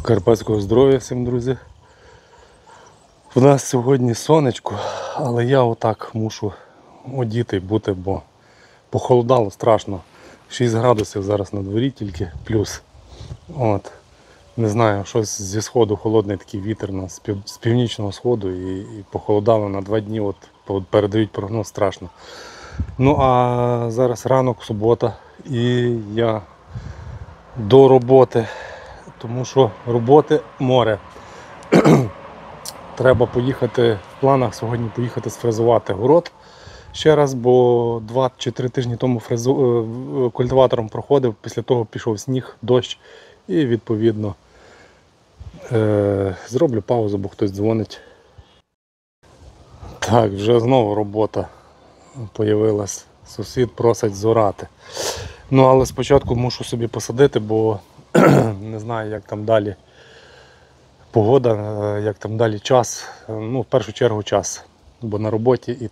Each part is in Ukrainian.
Карпатського здоров'я всім, друзі. У нас сьогодні сонечко, але я отак мушу одіти бути, бо похолодало страшно. 6 градусів зараз на дворі тільки плюс. От. Не знаю, щось зі сходу холодний такий вітер з північного сходу і похолодало на 2 дні, от передають прогноз, страшно. Ну а зараз ранок, субота, і я до роботи, тому що роботи море. Треба поїхати, в планах сьогодні поїхати сфрезувати город ще раз, бо 2 чи 3 тижні тому культиватором проходив, після того пішов сніг, дощ і відповідно зроблю паузу, бо хтось дзвонить. Так, вже знову робота появилась, сусід просить зорати. Ну але спочатку мушу собі посадити, бо не знаю, як там далі погода, як там далі час. Ну, в першу чергу час, бо на роботі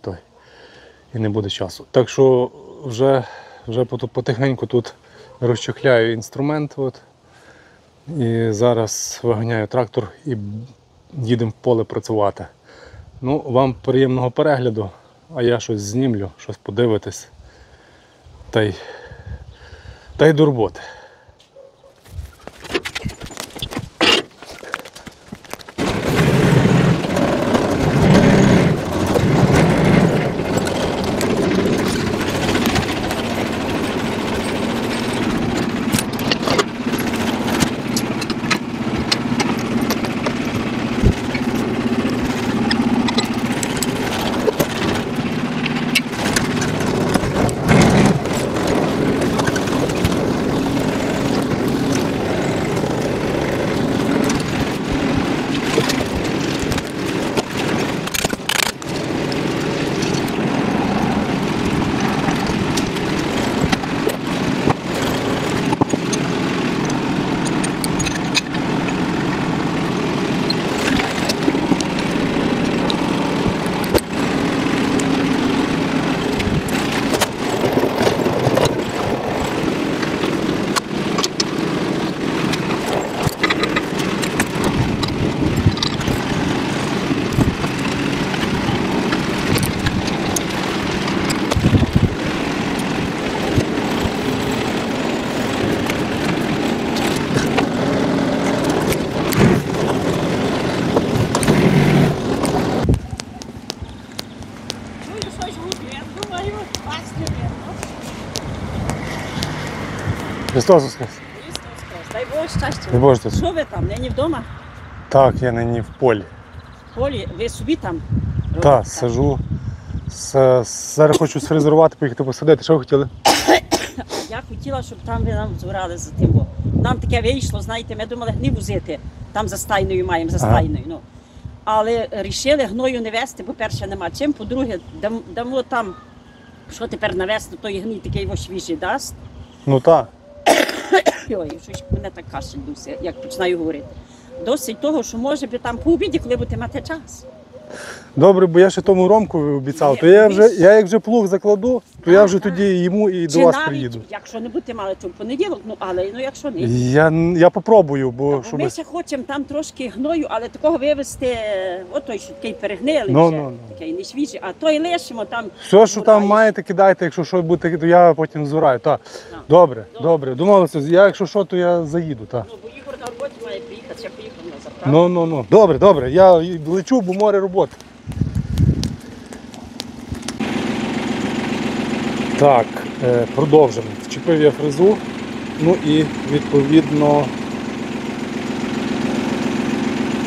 і не буде часу. Так що вже потихеньку тут розчехляю інструмент. От. І зараз виганяю трактор і їдемо в поле працювати. Ну, вам приємного перегляду, а я щось знімлю, щось подивитись. Та й до роботи. Христос Воскрес! Дай Боже щастя. Дай Боже. Що ви там, нині вдома? Так, я нині в полі. В полі? Ви собі там? Так, сажу. Зараз хочу сфрезерувати, поїхати посадити. Що ви хотіли? Я хотіла, щоб там ви нам збирали за тим. Бо нам таке вийшло, знаєте, ми думали гнив возити. Там за стайною маємо, за стайною. Ну. Але вирішили гною не вести, по-перше, нема чим. По-друге, дамо там, що тепер навести, той гній такий свіжий дасть. Ну так. Ой, щось мене так кашель дувся, як починаю говорити. Досить того, що може би там по обіді, коли будете мати час. Добре, бо я ще тому Ромку обіцяв, то я як вже плуг закладу, то я вже тоді йому і до вас приїду. Якщо не будете мали чим понеділок, але якщо не. Я попробую, бо щоб... Ми ще хочемо там трошки гною, але такого вивезти, той, що такий перегнилий, такий не свіжий, а той лишимо там. Все, що там маєте, кидайте, якщо що буде, то я потім збираю. Так. Добре, домовилися, якщо що, то я заїду. Так. Ну, бо Ігор на роботі має приїхати, я поїхав на заправку. Ну. Добре, я лечу, бо море роботи. Так, продовжимо. Вчепив я фрезу, ну і відповідно,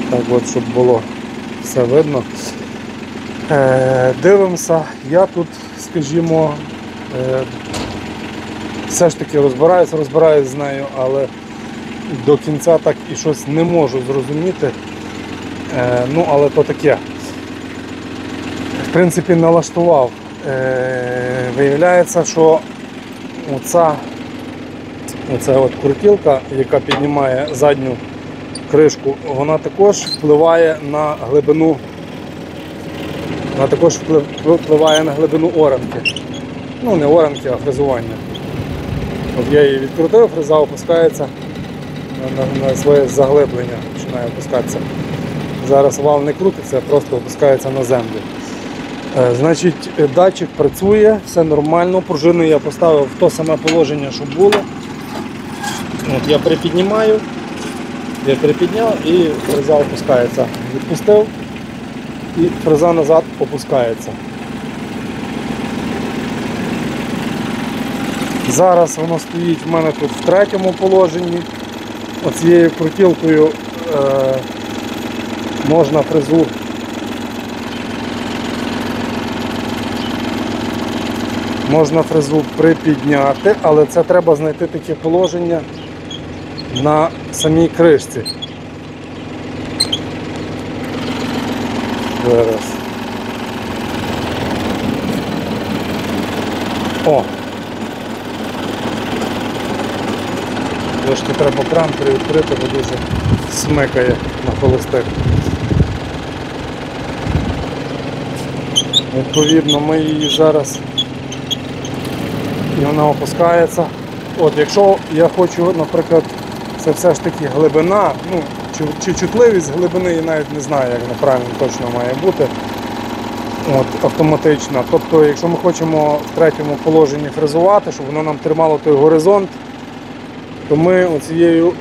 так от, щоб було все видно. Дивимося, я тут, скажімо, все ж таки розбираюсь з нею, але до кінця так і щось не можу зрозуміти. Ну, але то таке. В принципі, налаштував. Виявляється, що оця от крутілка, яка піднімає задню кришку, вона також впливає на глибину Вона також впливає на глибину оранки. Ну, не оранки, а фрезування. От я її відкрутив, фреза опускається на своє заглиблення починає опускатися. Зараз вал не крутиться, просто опускається на землю. Значить, датчик працює, все нормально. Пружину я поставив в те саме положення, що було. От, я припіднімаю, я припідняв і фреза опускається. Відпустив і фреза назад опускається. Зараз воно стоїть в мене тут в третьому положенні. Оцією крутілкою можна фрезу припідняти, але це треба знайти таке положення на самій кришці. Зараз. О! Трошки треба кран привідкрити, бо дуже смикає на холостих. Відповідно, ми її зараз, і вона опускається. От, якщо я хочу, наприклад, це все ж таки глибина, ну, чи чутливість глибини, я навіть не знаю, як неправильно точно має бути. От, автоматично. Тобто, якщо ми хочемо в третьому положенні фрезувати, щоб воно нам тримало той горизонт, то ми оцією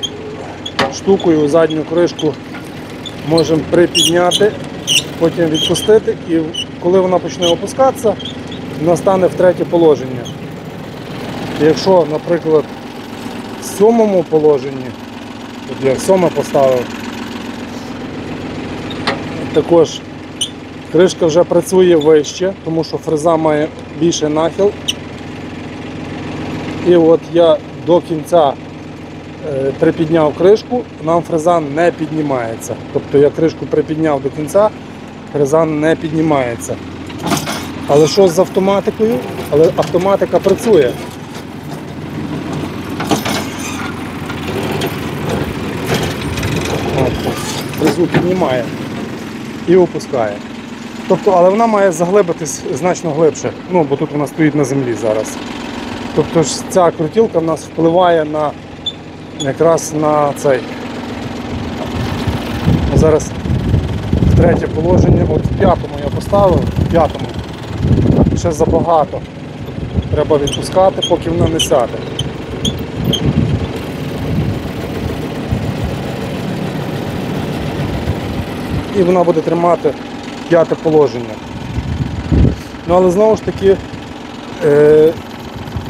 штукою задню кришку можемо припідняти, потім відпустити, і коли вона почне опускатися, вона стане в третє положення. Якщо, наприклад, в сьомому положенні, от я сьоме поставив, також кришка вже працює вище, тому що фреза має більший нахил. І от я до кінця припідняв кришку, нам фреза не піднімається. Тобто я кришку припідняв до кінця, фреза не піднімається. Але що з автоматикою? Але автоматика працює. Фрезу піднімає і опускає. Тобто, але вона має заглибитись значно глибше, ну, бо тут вона стоїть на землі зараз. Тобто ж ця крутілка в нас впливає на якраз на цей. Зараз в третє положення, от в п'ятому я поставив, в п'ятому ще забагато. Треба відпускати, поки вона не сяде. І вона буде тримати п'яте положення. Ну, але знову ж таки,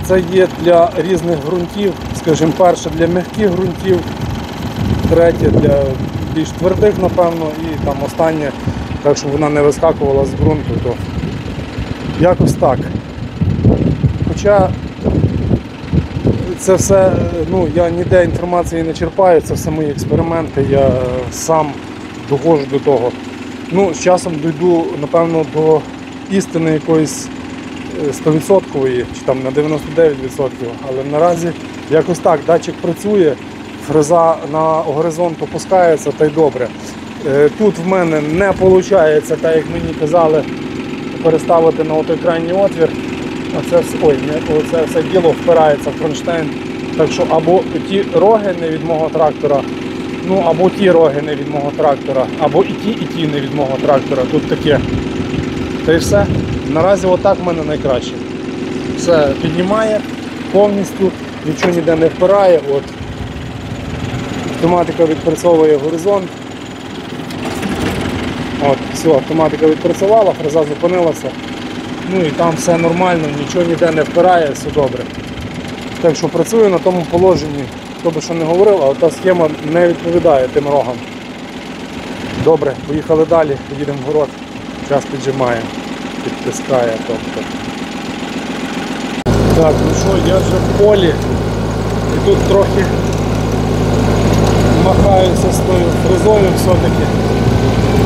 це є для різних ґрунтів, скажімо, перше для м'яких ґрунтів, третє для більш твердих, напевно, і там останнє, так, щоб вона не вискакувала з ґрунту, то якось так. Хоча це все, ну, я ніде інформації не черпаю, це все мої експерименти, я сам доходжу до того. Ну, з часом дійду, напевно, до істини якоїсь 100%, чи там на 99%, але наразі якось так, датчик працює, фреза на горизонт опускається, та й добре. Тут в мене не виходить, так як мені казали, переставити на той крайній отвір. Оце все діло впирається в кронштейн. Так що або ті роги не від мого трактора, ну або ті роги не від мого трактора, або і ті не від мого трактора. Тут таке. Та й все. Наразі отак в мене найкраще. Все піднімає повністю, нічого ніде не впирає. От. Автоматика відпрацьовує горизонт. От, все, автоматика відпрацювала, фреза зупинилася. Ну і там все нормально, нічого ніде не впирає, все добре. Так що працюю на тому положенні, хто би що не говорив, але та схема не відповідає тим рогам. Добре, поїхали далі, поїдемо в город, час піджимає, підтискає. Тобто. Так, ну що, я вже в полі і тут трохи махаюся з тою фрезою все-таки.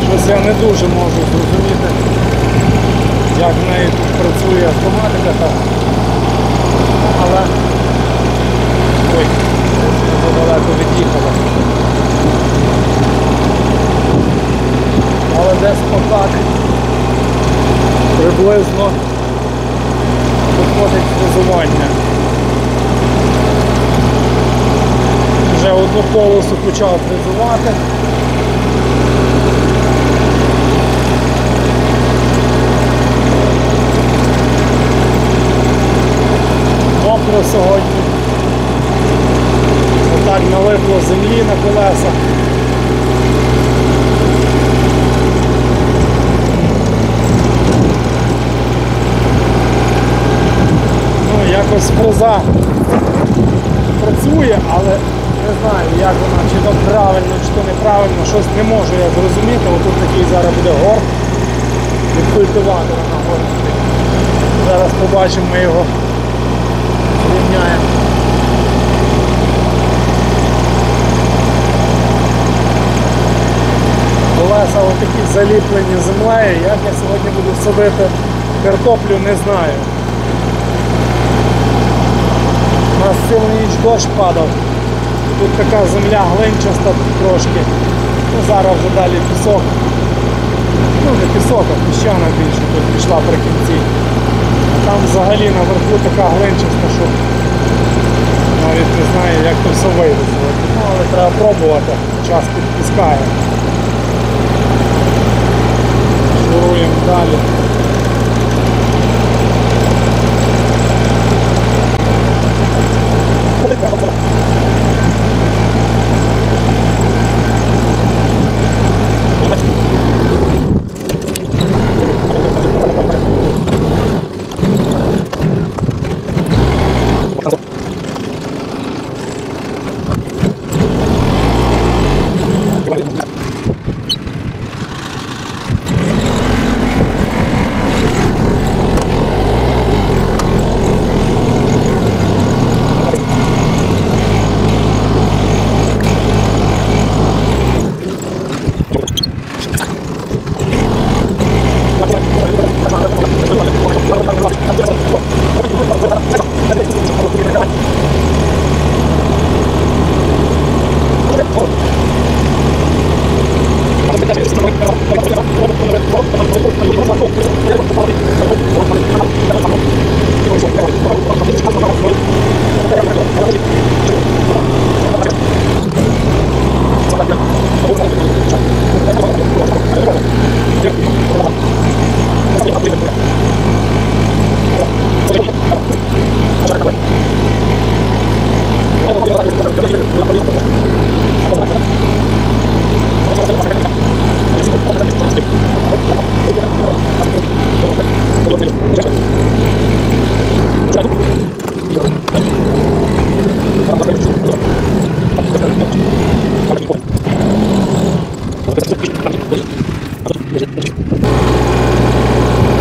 Щось я не дуже можу зрозуміти, як в неї тут працює автоматика, так. Але ой, далеко від'їхала. Але десь отак приблизно виходить фрезування. Вже одну колесо почав фрезувати. Мокро сьогодні. Отак налипло землі на колесах. Ну, якось фреза працює, але не знаю, як вона, чи то правильно, чи то неправильно, щось не можу я зрозуміти. Отут такий зараз буде горб від культиватора на горбі. Зараз побачимо, ми його зрівняємо. Колеса отакі заліплені землею. Як я сьогодні буду садити картоплю, не знаю. У нас цілу ніч дощ падав. Тут така земля глинчаста трошки. Ну, зараз вже далі пісок. Ну не пісок, а піщана більше тут пішла при кінці. А там взагалі наверху така глинчаста, що навіть не знаю, як то все вийде сьогодні. Ну, але треба пробувати, час підтискає. Шуруємо далі.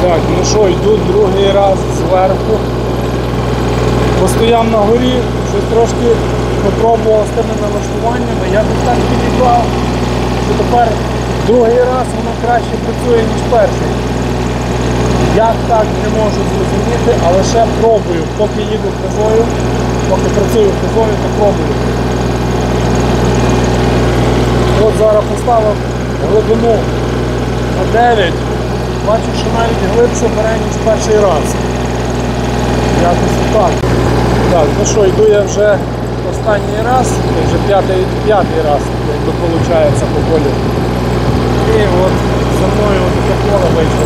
Так, ну що, йду другий раз зверху. Постояв на горі, щось трошки попробував з тими налаштуваннями. Я тут так підібрав, що тепер другий раз воно краще працює, ніж перший. Як так, не можу зрозуміти, але ще пробую. Поки їду фрезою, поки працюю фрезою, то пробую. От зараз поставив глибину на 9. Бачу, що навіть глибше бере, ніж перший раз. Якось так. Так, ну що, йду я вже останній раз, вже п'ятий раз, якби виходить по полю. І от за мною таке поле вийшло.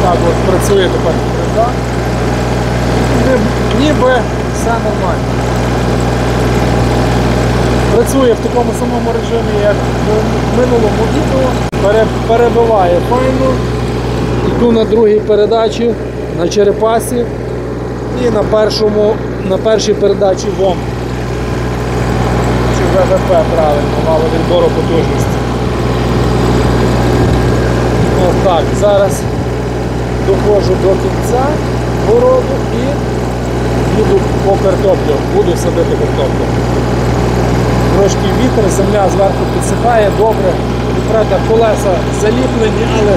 Так от працює тепер фреза. Ніби все нормально. Працює в такому самому режимі, як в минулому відео. Перебиває файно. Йду на другій передачі, на черепасі і на першій передачі ВОМ. Чи ВВП, правильно, валовідбору потужності. Ось так, зараз доходжу до кінця городу і їду по картоплю, буду садити картоплю. Трошки вітер, земля зверху підсихає, добре. Правда, колеса заліплені, але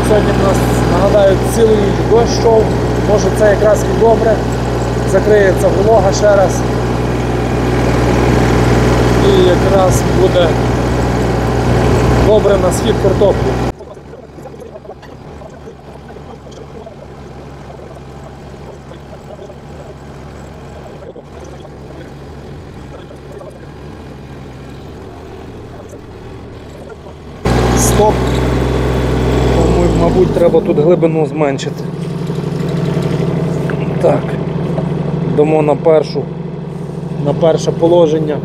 сьогодні в нас, нагадаю, цілу ніч дощ йшов. Може це якраз і добре. Закриється волога ще раз. І якраз буде добре на схід картоплі. топ. Тому, мабуть, треба тут глибину зменшити. Так, йдемо на перше положення.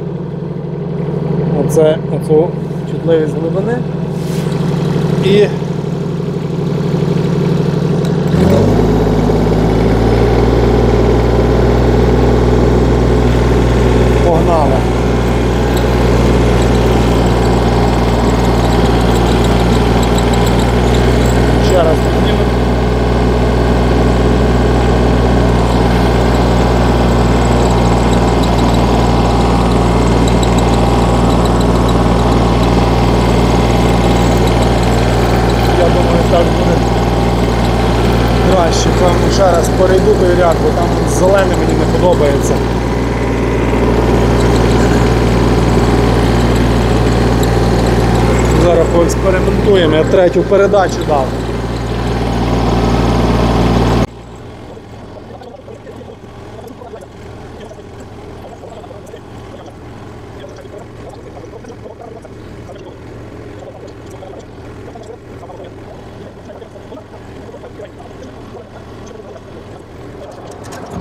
Оцю чутливість глибини. І погнали. Ще раз піднімемо. Я думаю, так буде краще. Там ще раз перейду той ряд, бо там зелене мені не подобається. Зараз поекспериментуємо, я третю передачу дав.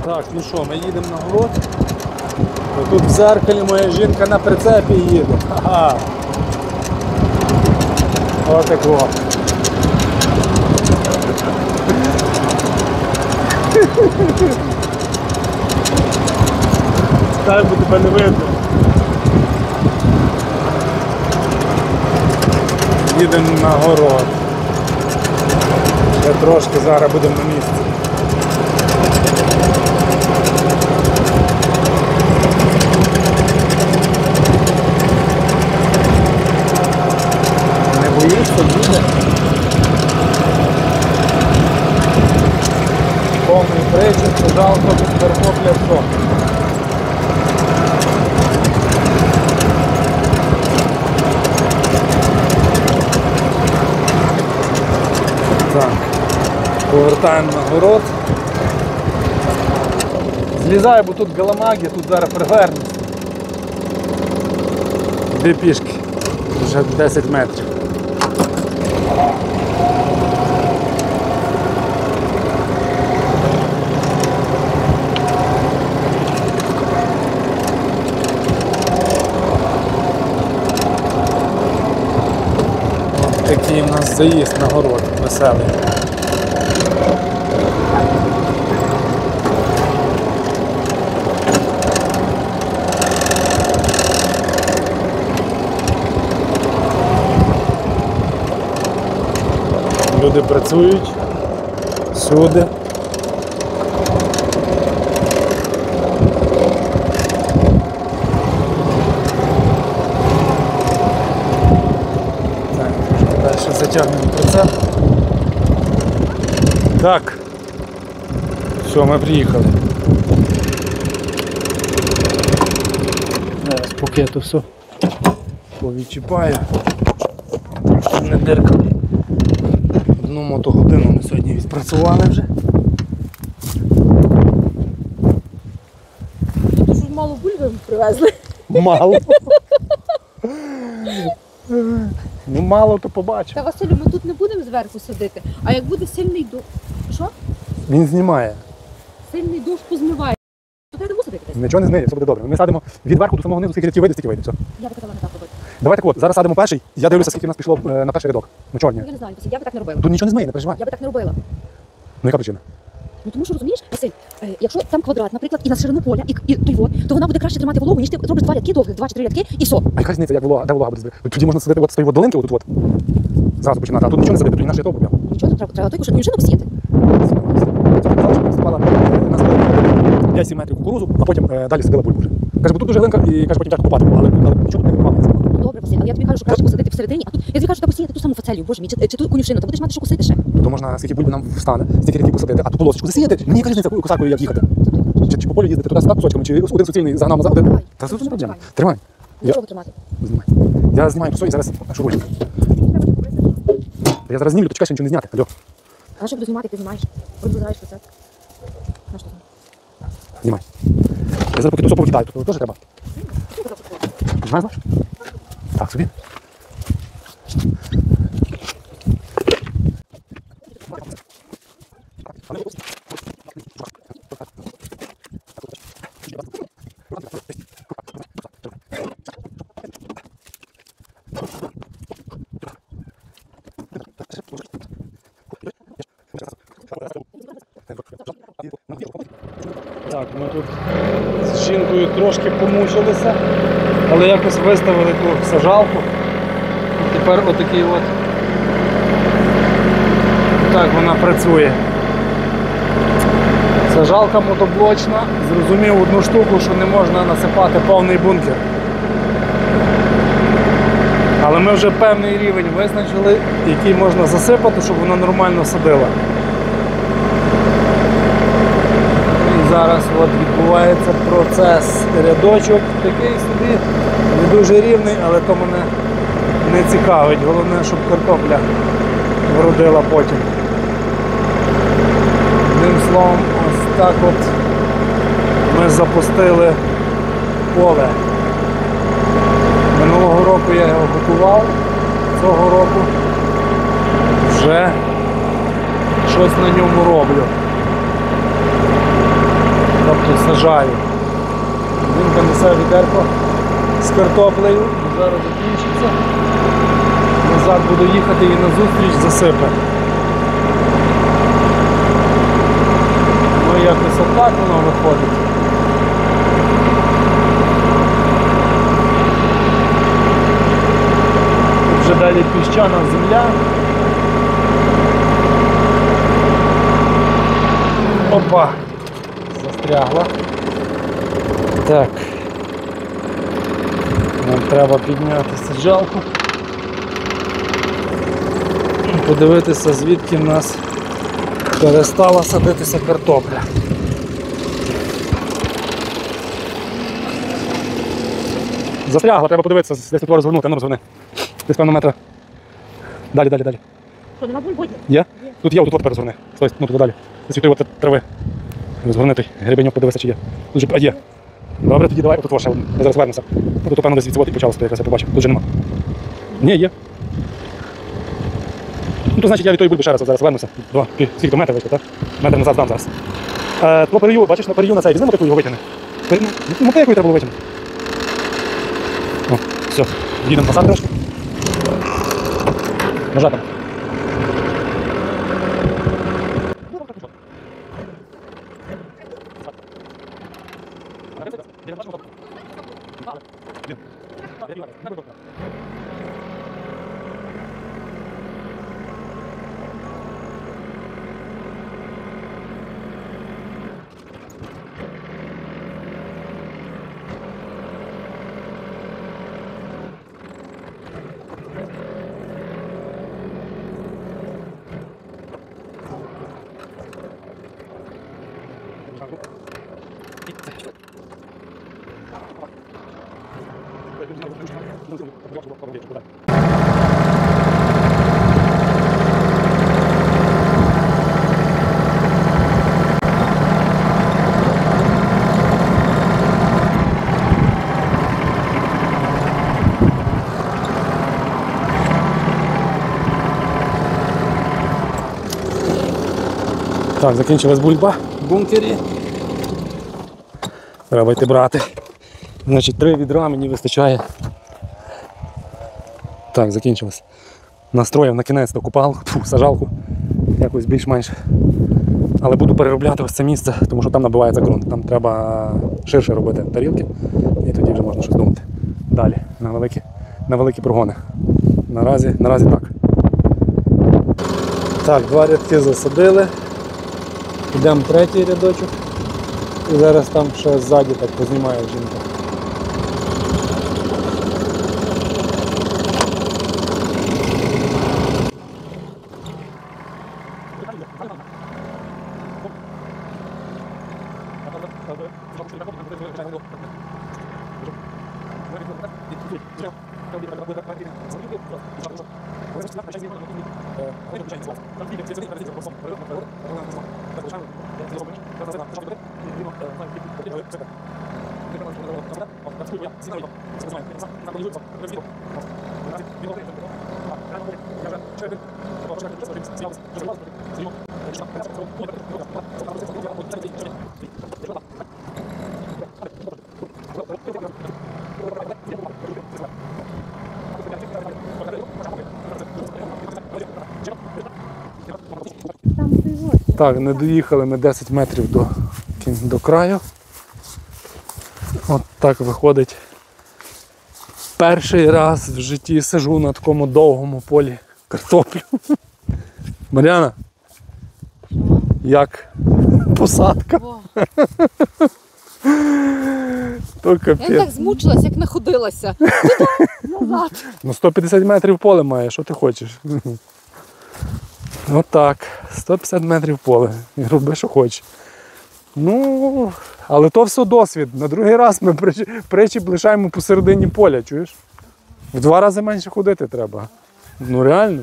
Так, ну що, ми їдемо на город. Тут в зеркалі моя жінка на прицепі їде. Ага. Отако. Так, бо тебе не видно. Їдемо на город. Ще трошки зараз будемо на місці. Боїться, буде. Повний причіп, жалко, перехопля все. Так, повертаємо на город. Злізаю, бо тут галамаги, тут зараз привернеться. Дві пішки, вже 10 метрів. Такий у нас заїзд на город веселий. Люди працюють всюди. Затягнемо прицеп. Так. Все, ми приїхали. Зараз поки я то все повідчіпаю. Щоб не диркали. Одну мотогодину ми сьогодні відпрацювали вже. Тут ж мало бульби привезли. Мало. Ну мало, то побачимо. Та Василю, ми тут не будемо зверху садити, а як буде сильний дощ. Що? Він знімає. Сильний дощ позмиває. То треба садити десь. Нічого не зміє, все буде добре. Ми садимо від верху до самого низу, скільки рядків вийде, стільки вийде. Все. Я би казала не так робити. Давай так от, зараз садимо перший, я дивлюся, скільки в нас пішло на перший рядок. Ну чорні. Я не знаю, Василь, я би так не робила. Тут нічого не зміє, не переживай. Я би так не робила. Ну яка причина? Ну тому що розумієш, Василь, якщо там квадрат, наприклад, і на ширину поля, і той вот, то вона буде краще тримати вологу, ніж ти зробиш 2 рядки довгих, 2 чи 3 рядки, і все. А яка різниця, як волога, де волога буде збирати? Тоді можна садити от з тої долинки, отут от. Зразу починати, а тут нічого не садити, тоді наш рядок був. Нічого, треба той кушать, нічого не посіяти. Насипала 5-7 метрів кукурузу, а потім далі садила бульбу вже. Каже, бо тут дуже глинка і каже, потім тяжко копати було, але нічого тут не копати. Ну добре, Василь, але я тобі кажу, що краще посадити всередині, а тут, я тобі кажу, що посіяти ту саму фацелію, боже мій, чи ту конюшину, то будеш мати що косити ще. То можна, скільки бульби нам встане, стільки рядків посадити, а ту полосочку засіяти. Мені яка різниця косаркою як їхати. Чи по полю їздити туди-сюди кусочками, чи один суцільний загнав назад. Давай. Та це не проблема. Тримай. Нічого тримати. Знімай. Я знімаю все і зараз шурую. Я зараз знімлю, то чекай, що нічого не зняти. Алло. А що буду знімати, ти знімаєш? От вибираєш процес. На що? Знімай. Я зараз поки тут все повикидаю, тут теж треба. Знаєш? Так, собі. Так, ми тут з жінкою трошки помучилися, але якось виставили ту сажалку. І тепер отакий от. Так вона працює. Сажалка мотоблочна, зрозумів одну штуку, що не можна насипати повний бункер. Але ми вже певний рівень визначили, який можна засипати, щоб вона нормально садила. І зараз от відбувається процес. Рядочок такий собі, не дуже рівний, але то мене не цікавить. Головне, щоб картопля вродила потім. Одним словом, ось так от ми запустили поле. Минулого року я його готував, цього року вже щось на ньому роблю. Тобто сажаю. Він несе відерко з картоплею, і зараз закінчиться. Назад буду їхати і назустріч засипе. Ну якось отак воно виходить. Тут вже далі піщана земля. Опа! Застрягла. Так. Нам треба підняти саджалку. І подивитися, звідки в нас перестала садитися картопля. Застрягла, треба подивитися, десь тут розгорнути, ну розгорни. Десь певно метра. Далі. Що, нема бульботі? Є? Тут є, тут от тепер розгорни. Стой, ну туди далі. Десь від от трави. Розгорни той гребеньок, подивися, чи є. Тут же, є. Добре, тоді давай, отут ще, я зараз вернуся. Ну, тут, певно, десь від і почалося, якраз я побачив. Тут же нема. Ні, є. Ну, то значить я від тої бульби ще раз зараз вернуся. Скільки то метр вийшло, так? Метр назад здам зараз. Твого перію, бачиш, на перію на цей, візьми мотику його витягни. Мотику треба було витягнути. О, все, їдемо назад трошки. Нажатом. Так, закінчилась бульба в бункері. Треба йти брати. Значить, 3 відра мені вистачає. Так, закінчилось. Настроїв на кінець до купалку, сажалку. Якось більш-менш. Але буду переробляти ось це місце, тому що там набивається ґрунт. Там треба ширше робити тарілки і тоді вже можна щось думати. Далі, на великі прогони. Наразі так. Так, 2 рядки засадили. Йдемо 3-й рядочок. І зараз там ще ззаді так познімає жінка. Так, не доїхали ми 10 метрів до кінь до краю. От так виходить. Перший раз в житті сижу на такому довгому полі картоплю. Мар'яна, як посадка? То Я капець. так змучилась, як находилася. Туди, назад. Ну 150 метрів поле має, що ти хочеш? Отак, 150 метрів поле. І роби, що хочеш. Ну, але то все досвід. На другий раз ми причіп лишаємо посередині поля, чуєш? В 2 рази менше ходити треба. Ну реально.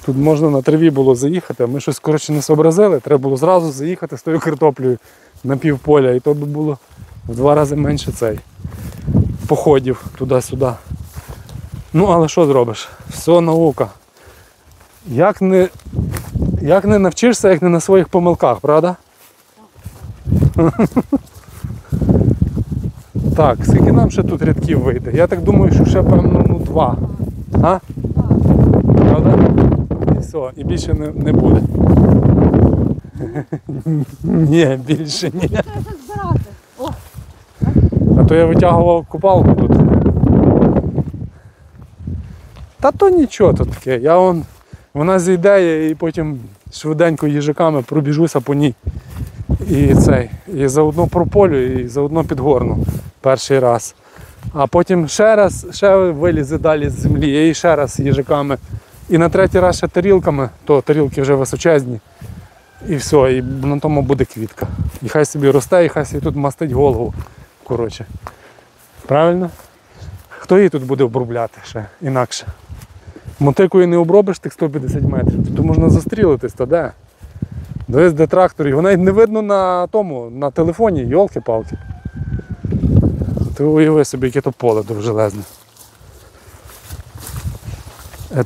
Тут можна на траві було заїхати, а ми щось, коротше, не зобразили. Треба було зразу заїхати з тою картоплею на півполя, і то би було в 2 рази менше походів туди-сюди. Ну, але що зробиш? Все наука. Як не навчишся, як не на своїх помилках, правда? Так, скільки нам ще тут рядків вийде? Я так думаю, що ще, певно, 2. А? Правда? І все, і більше не буде. Ні, більше ні. Треба збирати. О, А то я витягував купалку тут. Та то нічого тут таке. Вона зійде і потім швиденько їжаками пробіжуся по ній. І заодно прополю, і заодно підгорну перший раз. А потім ще вилізе далі з землі, і ще раз їжаками. І на третій раз ще тарілками, то тарілки вже височезні. І все, і на тому буде квітка. І хай собі росте, і хай собі тут мастить голову. Коротше. Правильно? Хто її тут буде обробляти ще інакше? Мотикою не обробиш тих 150 метрів, то можна застрілитись, то де? Дивись, де трактор, його навіть не видно на телефоні, йолки-палки. Ти уяви собі, яке то поле довжелезне.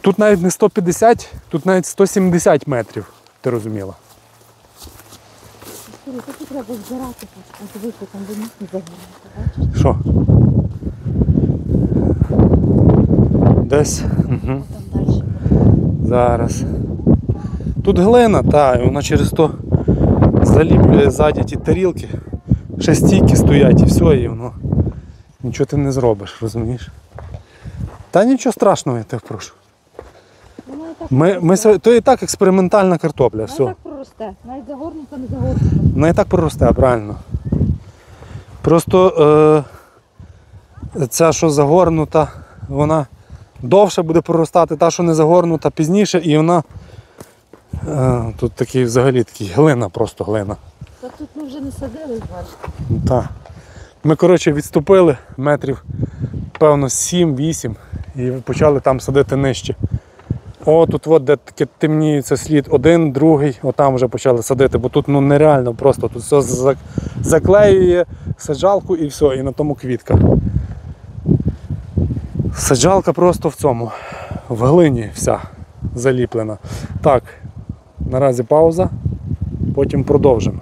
Тут навіть не 150, тут навіть 170 метрів, ти розуміла. тут треба збирати. А дивіться, там до них не загорнути. Що? Десь? Угу. Там далі. Зараз. Тут глина, і вона через то заліплює ззаді ті тарілки. Ще стійки стоять і все, і воно. Нічого ти не зробиш, розумієш? Та нічого страшного, я тебе прошу. То і так експериментальна картопля, все. Вона і так проросте, навіть загорнута, не загорнута. Вона і так проросте, правильно. Просто ця, що загорнута, вона довше буде проростати, та, що не загорнута, пізніше, і вона тут взагалі глина, просто глина. Та тут ми вже не садили, бачите. Так. Ми, коротше, відступили метрів, певно, 7-8 і почали там садити нижче. Тут де таке темніється слід, 1, 2, отам вже почали садити, бо тут нереально просто, тут все заклеює саджалку і все, і на тому квітка. Саджалка просто в глині вся заліплена. Так, наразі пауза, потім продовжимо.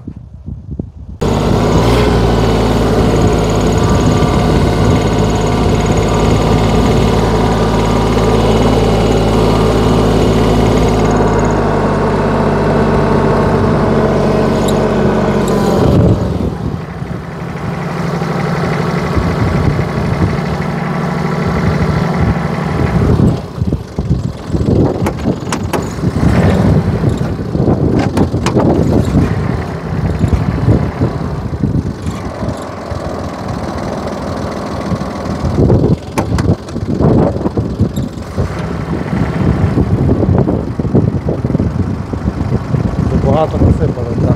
Багато насипали, так.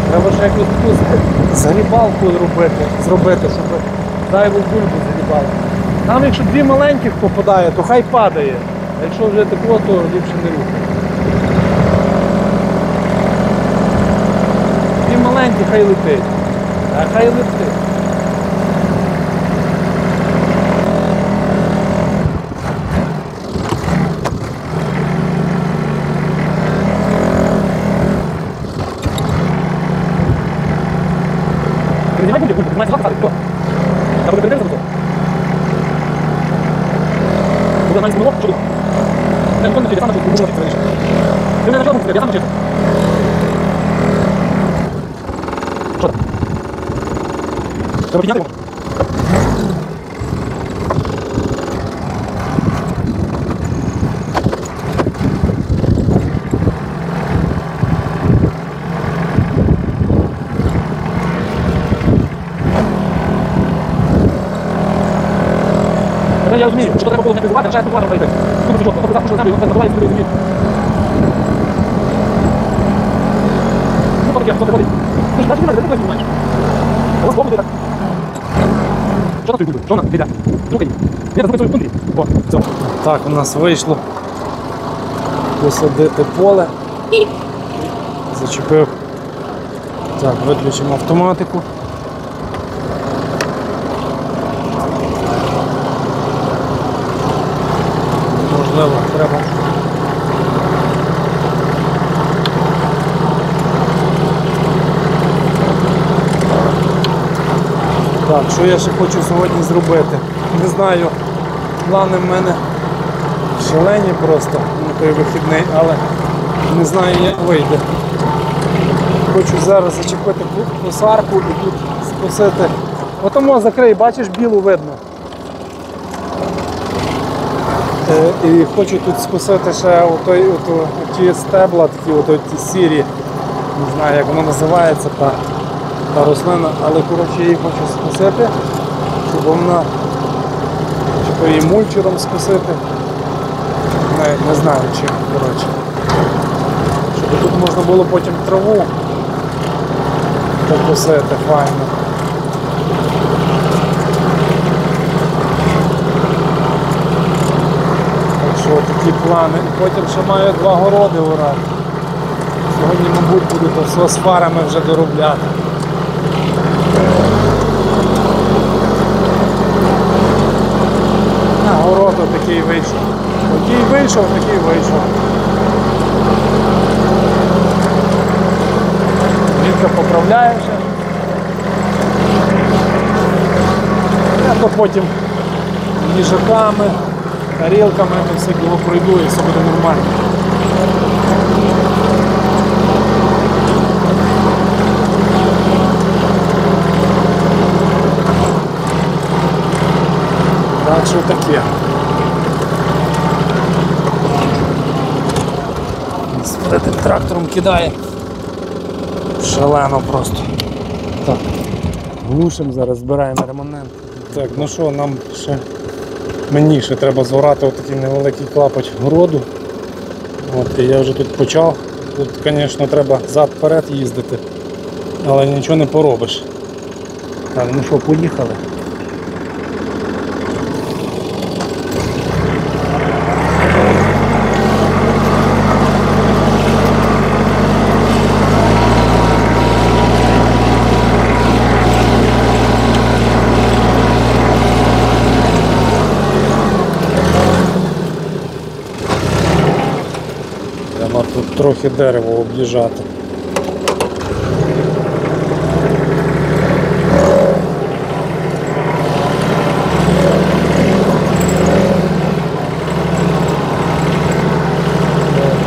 Треба ще якусь таку загрібалку зробити, щоб зайву бульбу загрібали. Там якщо 2 маленьких попадає, то хай падає. А якщо вже тако, то ліпше не рухати. 2 маленькі хай летить. А хай летить. Принимай бульбу, принимай салат, кто? Да, буду передать. буде аналіз помилок, що тут? Не виконує, я сам навчив, буду навчитися раніше. Ти не навчив, я сам навчився. Що там? Треба підняти його? Я розумію, що треба було не призивати, а ще спілкувати пройти. Тут пішов, хто казав, що землю, його забуває, він розуміє. Ну, таке, хто приходить? Ти ж бачиш, мене, ти не знаєш. А ось поводу так. Що там тобі буде? Що вона? Біля. Слухай. Я розумію свою пункті. О, все. Так, у нас вийшло посадити поле. Зачепив. Так, виключимо автоматику. Можливо, треба. Так, що я ще хочу сьогодні зробити? Не знаю, плани в мене шалені просто на той вихідний, але не знаю, як вийде. Хочу зараз зачепити косарку і тут скосити. Отому закрий, бачиш, білу видно. І хочу тут скосити ще ті стебла, такі ті сірі, не знаю, як воно називається, та рослина, але коротше її хочу скосити, щоб вона, чи її мульчером скосити, не знаю чим, коротше. Щоб тут можна було потім траву покосити файно. Так що такі плани. І потім ще маю 2 городи орати. Сьогодні, мабуть, буду то все з фарами вже доробляти. А город такий вийшов. Такий вийшов, такий вийшов. Вітка поправляє вже. Я то потім їжаками, тарілками, то все діло пройду і все буде нормально. Так що таке. Тим трактором кидає. Шалено просто. Так. Глушимо зараз, збираємо ремонент. Так, ну що, нам ще мені ще треба зорати отакий невеликий клапоть городу. От, і я вже тут почав. Тут, звісно, треба зад-вперед їздити, але нічого не поробиш. Так, ну що, поїхали. Треба тут трохи дерево об'їжджати.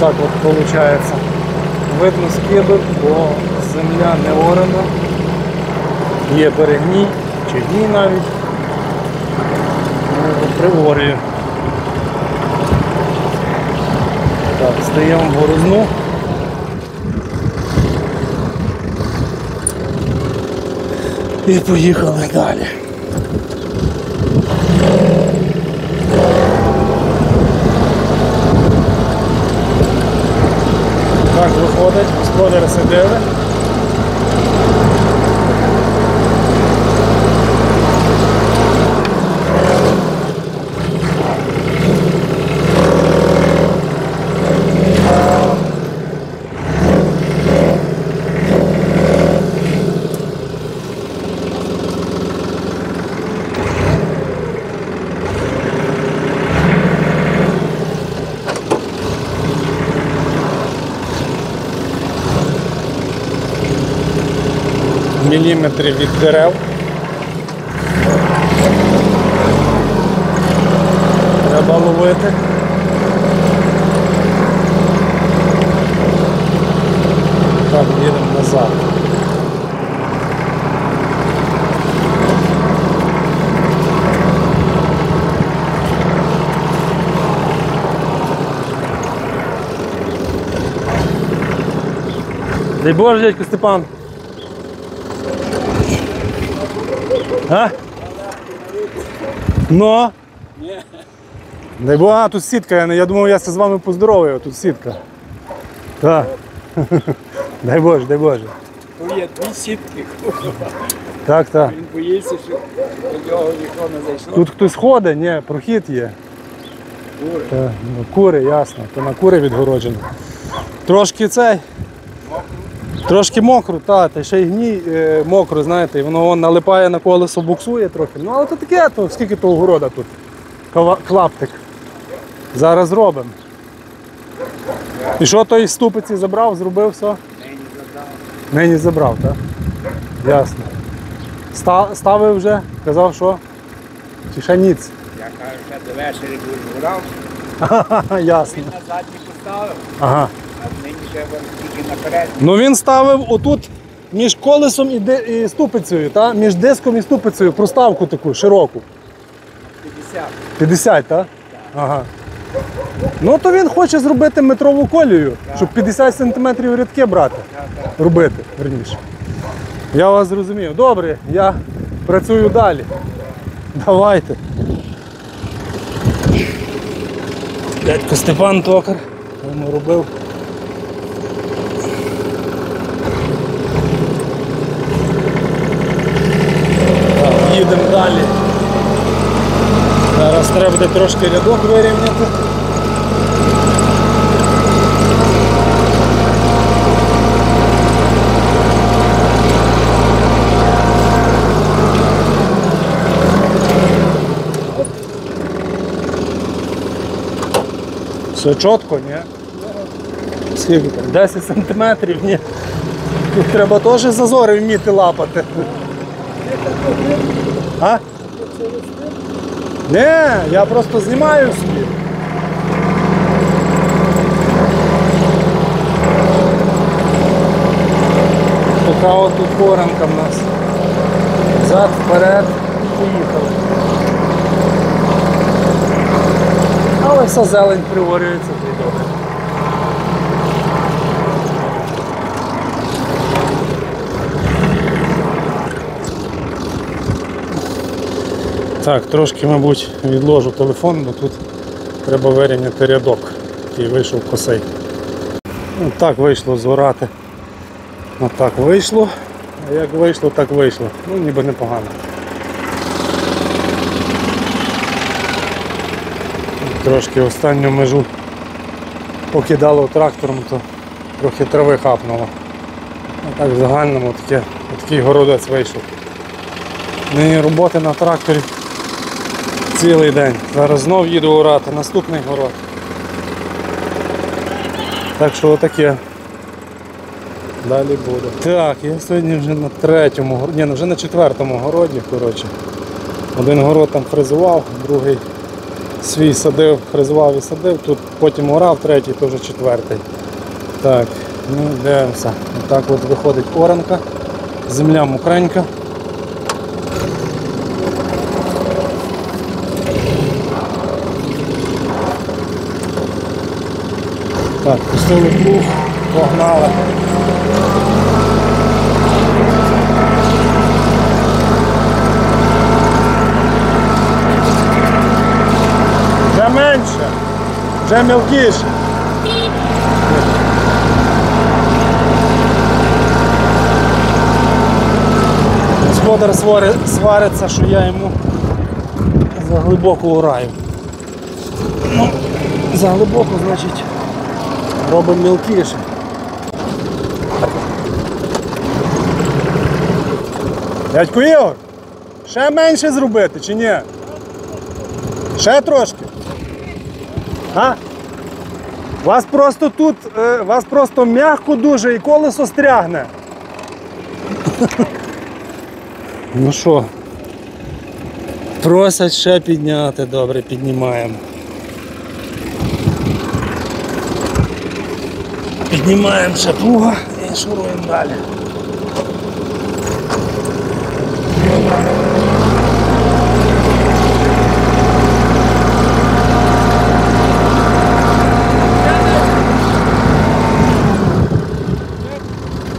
Так от виходить. Видно скидок, бо земля не орена. Є перегній, чи гній навіть. Приорюю. Так, стаємо в борозну. І поїхали далі. Так виходить, господарі сиділи. Міліметрів від дерев. Треба ловити. Так, їдемо назад. Дай Боже, дядько Степан. А? Ну? Ні. Дай Боже, а, тут сітка, я думав, я з вами поздороваю, тут сітка. Так. Дай Боже, дай Боже. Тут є дві сітки. Так, так. Він боїться, що до нього ніхто не зайшло. Тут хтось ходить, ні, прохід є. Кури. Так, ну, кури, ясно, то на кури відгороджено. Трошки цей. Трошки мокро, та ще й гній мокро, знаєте, і воно налипає на колесо, буксує трохи. Ну але то таке, то скільки то огорода тут. Клаптик. Зараз робимо. І що той ступиці забрав, зробив все? Нині забрав. Нині забрав, так? Ясно. Ставив вже? Казав, що? Чи ще ніц? Я кажу, що до вечора буду грав. Ясно. Він на задній поставив, Ага. а нині треба тільки наперед. Ну він ставив отут між колесом і ступицею, та? Між диском і ступицею проставку таку широку. 50. 50, так? Ага. Ну то він хоче зробити метрову колію, щоб 50 см рядки брати. Робити, верніше. Я вас зрозумів. Добре, я працюю далі. Давайте. Дядько Степан токар йому робив. Так, їдемо далі. Зараз треба буде трошки рядок вирівняти. Все чітко, ні? Скільки там? 10 сантиметрів, ні? Тут треба теж зазори вміти лапати. А? Ні, я просто знімаю собі. Така от тут коранка в нас. Взад, вперед і поїхали. Але вся зелень приворюється, то й добре. Так, трошки, мабуть, відложу телефон, бо тут треба вирівняти рядок, який вийшов косий. Ну, так вийшло зорати. Так вийшло, а як вийшло, так вийшло. Ну, ніби непогано. Трошки останню межу покидало трактором, то трохи трави хапнуло. А так в загальному такий городець вийшов. Нині роботи на тракторі цілий день. Зараз знов їду орати, наступний город. Так що отаке. Далі буде. Так, я сьогодні вже на третьому городі, ні, вже на четвертому городі, коротше. Один город там фрезував, другий свій садив, фрезував і садив, тут потім орав, третій, то вже четвертий. Так, ну дивимося. Отак от виходить оранка, земля мокренька. Так, пустили плуг, погнали. Вже менше, вже мілкіше. Господар свариться, що я йому заглибоко ураю. Ну, заглибоко, значить, робимо мілкіше. Дядько Ігор, ще менше зробити чи ні? Ще трошки? А? Вас просто тут, вас просто м'яко дуже і колесо стрягне. Ну що, просять ще підняти, добре, піднімаємо. Знімаємо ще плуга і шуруємо далі.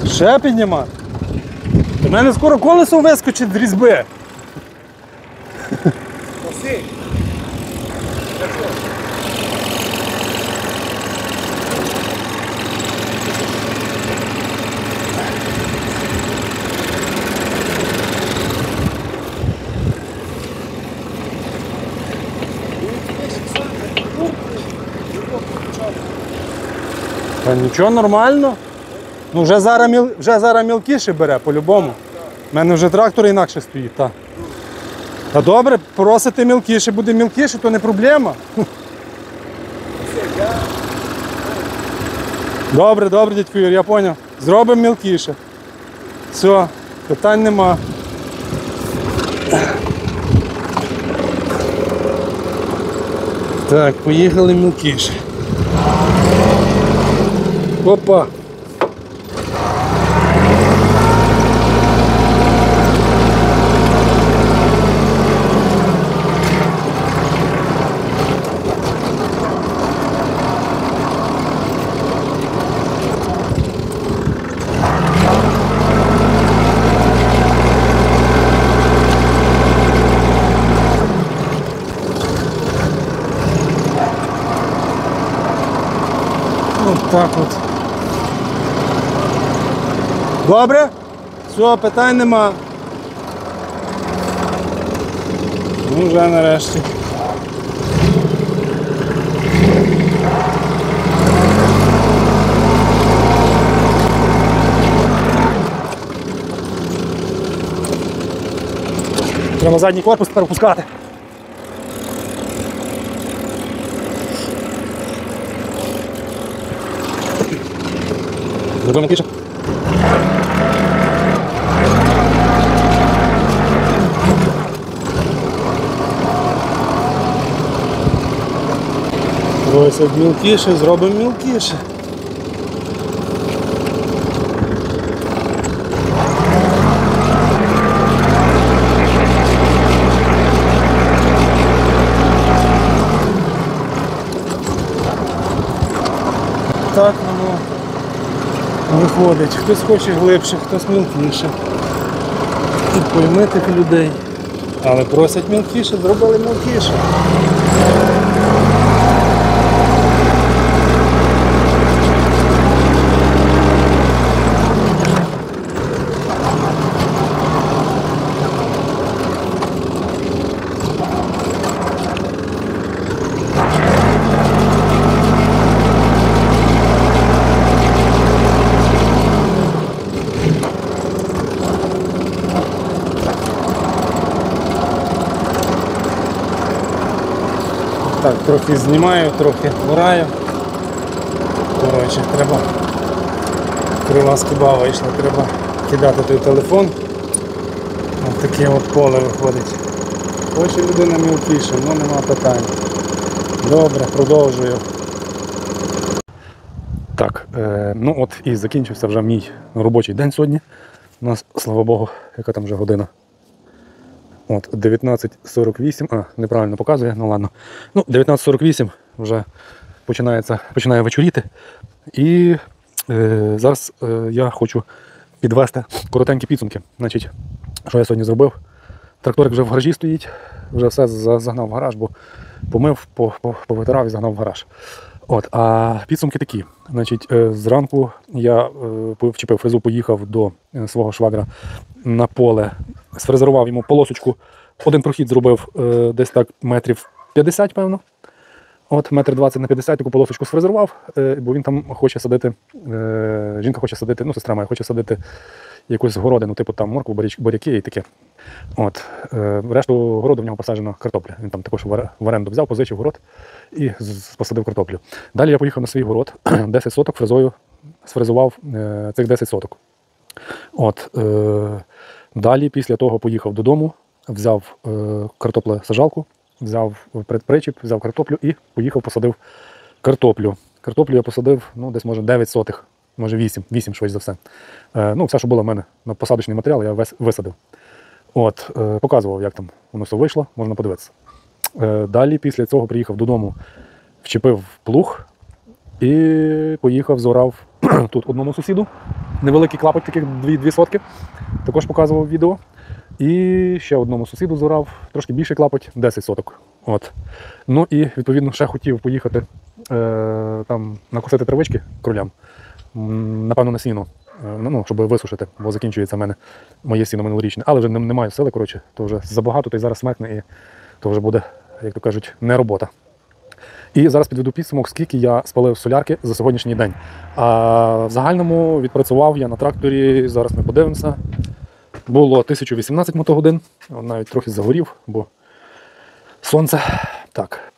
Ще піднімати? У мене скоро колесо вискочить з різьби. Коси. Та нічого, нормально. Ну вже зараз мілкіше бере, по-любому. У мене вже трактор інакше стоїть. Та добре, просити мілкіше, буде мілкіше, то не проблема. Добре, дядько Юр, я зрозумів. Зробимо мілкіше. Все, питань нема. Так, поїхали мілкіше. Опа! От так от. Добре? Все, питань нема. Ну вже нарешті. Треба задній корпус тепер опускати. Зробимо кіше. Ось як мілкіше, зробимо мілкіше. Так воно виходить. Хтось хоче глибше, хтось мілкіше. І пойми тих людей. Але просять мілкіше, зробили мілкіше. Так, трохи знімаю, трохи вираю. Коротше, треба крила з кебаба вийшла, треба кидати той телефон. Ось таке от поле виходить. Хоче людина мілкіше, але нема питань. Добре, продовжую. Так, ну от і закінчився вже мій робочий день сьогодні. У нас, слава Богу, яка там вже година. От, 19:48, неправильно показує, ну ладно. Ну, 19:48 вже починає вечоріти. І зараз я хочу підвести коротенькі підсумки. Значить, що я сьогодні зробив? Тракторик вже в гаражі стоїть, вже все загнав в гараж, бо помив, повитирав і загнав в гараж. От, а підсумки такі. Значить, зранку я вчепив фрезу, поїхав до свого швагра на поле, сфрезерував йому полосочку. Один прохід зробив десь так метрів 50, певно. От, метр 20 на 50 таку полосочку сфрезерував, бо він там хоче садити, жінка хоче садити, ну, сестра моя хоче садити якусь городину, типу там моркву, буряки і таке. От, решту городу в нього посаджено картопля. Він там також в оренду взяв, позичив город і посадив картоплю. Далі я поїхав на свій город, 10 соток фрезою сфрезував цих 10 соток. От, далі після того поїхав додому, взяв картоплесаджалку, взяв предпричіп, взяв картоплю і поїхав посадив картоплю. Картоплю я посадив, ну, десь може 9 сотих може 8 швидше за все. Ну, все, що було в мене на посадочний матеріал, я весь висадив. От, показував, як там воно все вийшло, можна подивитися. Далі після цього приїхав додому, вчепив плуг і поїхав, зорав тут одному сусіду. Невеликий клапоть, таких 2 сотки, також показував відео. І ще одному сусіду зорав, трошки більший клапоть, 10 соток. От. Ну і відповідно ще хотів поїхати там накосити травички кролям, напевно, на сіно, ну, щоб висушити, бо закінчується в мене моє сіно минулорічне. Але вже немає сили, коротше, то вже забагато, то й зараз смеркне, і то вже буде, як то кажуть, не робота. І зараз підведу підсумок, скільки я спалив солярки за сьогоднішній день. А в загальному відпрацював я на тракторі, зараз ми подивимося. Було 1018 мотогодин, навіть трохи загорів, бо сонце. Так.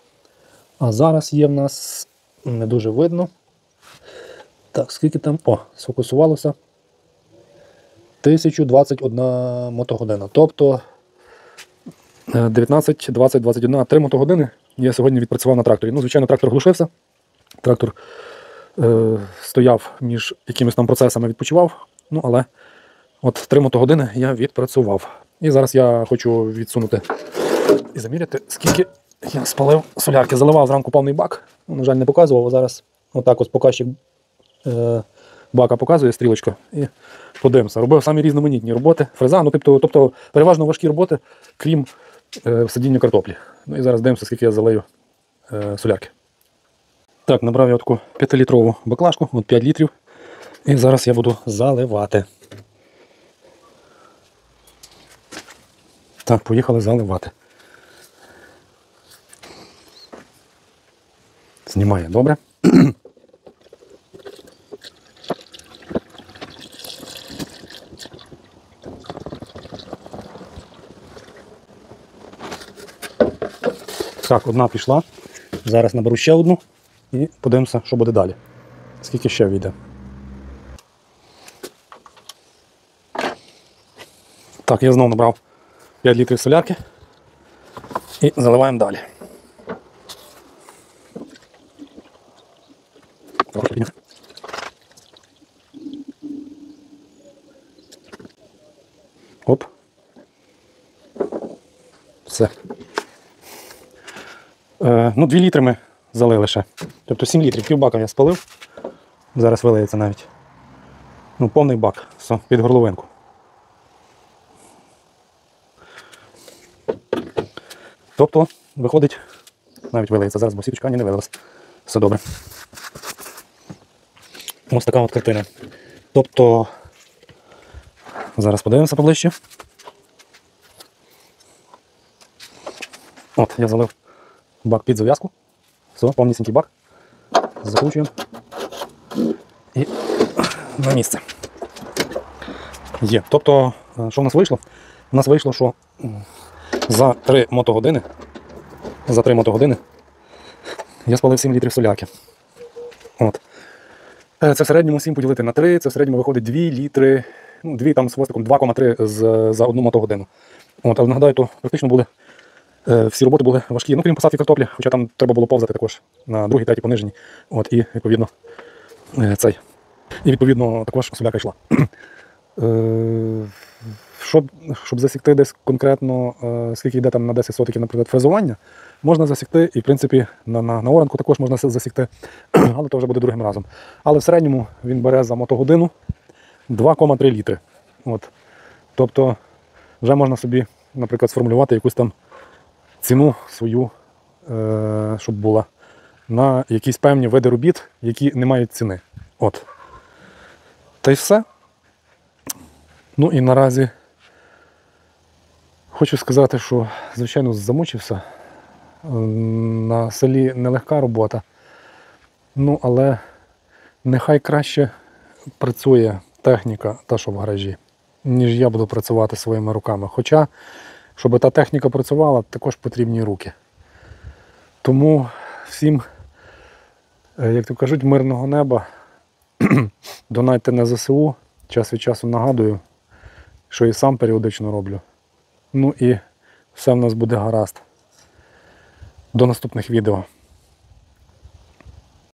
А зараз є в нас, не дуже видно. Так, скільки там? О, сфокусувалося. 1021 мотогодина. Тобто 19, 20, 21, 3 мотогодини я сьогодні відпрацював на тракторі. Ну, звичайно, трактор глушився. Трактор стояв між якимись там процесами, відпочивав. Ну, але от 3 мотогодини я відпрацював. І зараз я хочу відсунути і заміряти, скільки я спалив солярки. Заливав зранку повний бак. Ну, на жаль, не показував. А зараз отак ось показчик бака показує, стрілочка. І подивимося. Робив самі різноманітні роботи. Фреза, ну, тобто переважно важкі роботи, крім садіння картоплі. Ну і зараз дивимося, скільки я залию солярки. Так, набрав я таку 5-літрову баклажку, от 5 літрів. І зараз я буду заливати. Так, поїхали заливати. Знімає добре. Так, одна пішла. Зараз наберу ще одну і подивимося, що буде далі. Скільки ще вийде. Так, я знову набрав 5 літрів солярки і заливаємо далі. Оп. Все. Ну, 2 літри ми залили ще. Тобто 7 літрів, півбака я спалив. Зараз вилиється навіть. Ну, повний бак. Все, під горловинку. Тобто, виходить, навіть вилиється зараз, бо сіточка не вилилась. Все добре. Ось така от картина. Тобто, зараз подивимося поближче. От, я залив бак під зав'язку. Все, повнісінький бак. Закручуємо. І на місце. Є. Тобто, що в нас вийшло? У нас вийшло, що за 3 мотогодини я спалив 7 літрів солярки. От. Це в середньому 7 поділити на 3, це в середньому виходить 2 літри, ну, 2 там з хвостиком 2,3 за одну мотогодину. От, але нагадаю, то практично були, всі роботи були важкі, ну крім посадки картоплі, хоча там треба було повзати також на другій, третій пониженій. От, і відповідно також солярка йшла. Щоб засікти десь конкретно, скільки йде там на 10 сотиків, наприклад, фрезування, можна засікти, і в принципі на оранку також можна засікти, але то вже буде другим разом. Але в середньому він бере за мотогодину 2,3 літри. От. Тобто вже можна собі, наприклад, сформулювати якусь там ціну свою, щоб була, на якісь певні види робіт, які не мають ціни. От. Та й все. Ну і наразі хочу сказати, що, звичайно, замучився. На селі нелегка робота. Ну, але нехай краще працює техніка, та що в гаражі, ніж я буду працювати своїми руками. Хоча, щоб та техніка працювала, також потрібні руки. Тому всім, як то кажуть, мирного неба. Донайте на ЗСУ. Час від часу нагадую, що і сам періодично роблю. Ну і все в нас буде гаразд. До наступних відео.